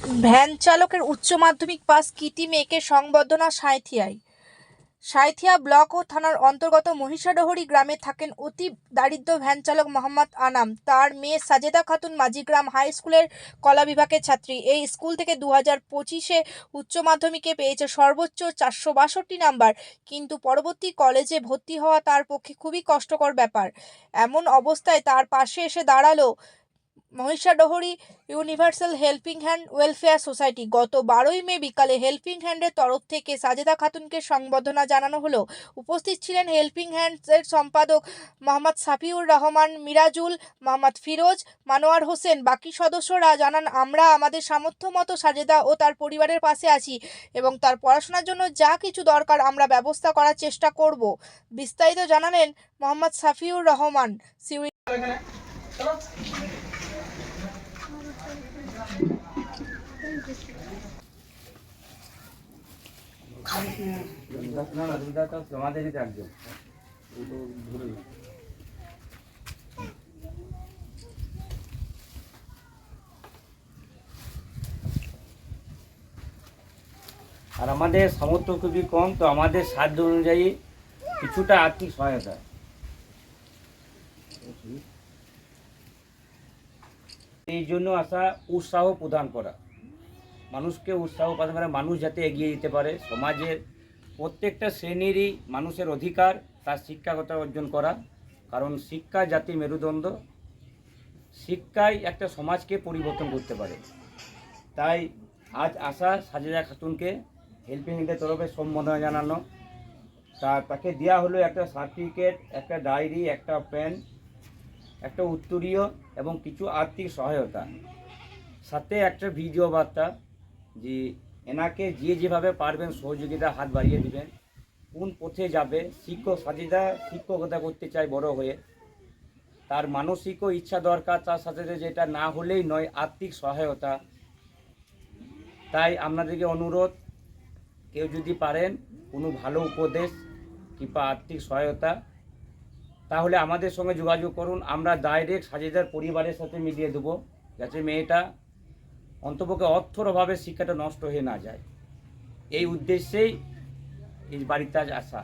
Van চালকের উচ্চ মাধ্যমিক পাস কৃতী মেয়েকে সংবর্ধনা সাঁইথিয়ায়। সাঁইথিয়া ব্লক ও থানার অন্তর্গত মহিষাডহরি গ্রামে থাকেন অতি দারিদ্র ভ্যান চালক মোহাম্মদ আনাম। তার মেয়ে সাজেদা খাতুন মাঝিগ্রাম হাই স্কুলের কলা বিভাগের ছাত্রী। এই স্কুল থেকে 2025-এ উচ্চ মাধ্যমিকে পেয়েছে সর্বোচ্চ 462 নাম্বার, কিন্তু পরবর্তী কলেজে ভর্তি হওয়া তার পক্ষে খুবই কষ্টকর ব্যাপার। এমন অবস্থায় তার পাশে এসে দাঁড়ালো Mahishadahari universal helping hand welfare society. গত 12ই মে বিকালে হেল্পিং হ্যান্ডের তরফ থেকে সাজেদা খাতুনকে সংবর্ধনা জানানো হলো। উপস্থিত ছিলেন হেল্পিং হ্যান্ডসের সম্পাদক মোহাম্মদ সাফিউর রহমান, মিরাজুল, মোহাম্মদ ফিরোজ, মানোয়ার হোসেন। বাকি সদস্যরা জানান, আমরা আমাদের সামর্থ্য মতো সাজেদা ও তার পরিবারের পাশে আছি এবং তার পড়াশোনার জন্য যা কিছু দরকার আমরা ব্যবস্থা করার চেষ্টা করব। বিস্তারিত জানালেন মোহাম্মদ সাফিউর রহমান। আর আমাদের সামর্থ্য খুবই কম, তো আমাদের সাধ্য অনুযায়ী কিছুটা আর্থিক সহায়তা। এই জন্য আসা উৎসাহ প্রদান করা, মানুষকে উৎসাহ প্রদান করা, মানুষ যাতে এগিয়ে যেতে পারে। সমাজের প্রত্যেকটা শ্রেণীরই মানুষের অধিকার তার শিক্ষাগত অর্জন করা, কারণ শিক্ষা জাতির মেরুদণ্ড। শিক্ষাই একটা সমাজকে পরিবর্তন করতে পারে। তাই আজ আসা সাজেদা খাতুনকে হেল্পিং হ্যান্ডের তরফে সম্বোধনা জানানো। তাকে দেওয়া হলো একটা সার্টিফিকেট, একটা ডায়েরি, একটা পেন, একটা উত্তরীয় এবং কিছু আর্থিক সহায়তা, সাথে একটা ভিডিও বার্তা যে এনাকে যেভাবে পারবেন সহযোগিতা হাত বাড়িয়ে দিবেন। কোন পথে যাবে, সাজেদা শিক্ষকতা করতে চায় বড় হয়ে, তার মানসিক ইচ্ছা দরকার, তার সাথে যেটা না হলেই নয় আর্থিক সহায়তা। তাই আপনাদেরকে অনুরোধ, কেউ যদি পারেন কোনো ভালো উপদেশ কিংবা আর্থিক সহায়তা, তাহলে আমাদের সঙ্গে যোগাযোগ করুন। আমরা ডাইরেক্ট সাজেদার পরিবারের সাথে মিলিয়ে দেবো, যাতে মেয়েটা অন্তপক্ষে অর্থর অভাবে শিক্ষাটা নষ্ট হয়ে না যায়। এই উদ্দেশ্যেই এই বাড়িতে আজ আসা।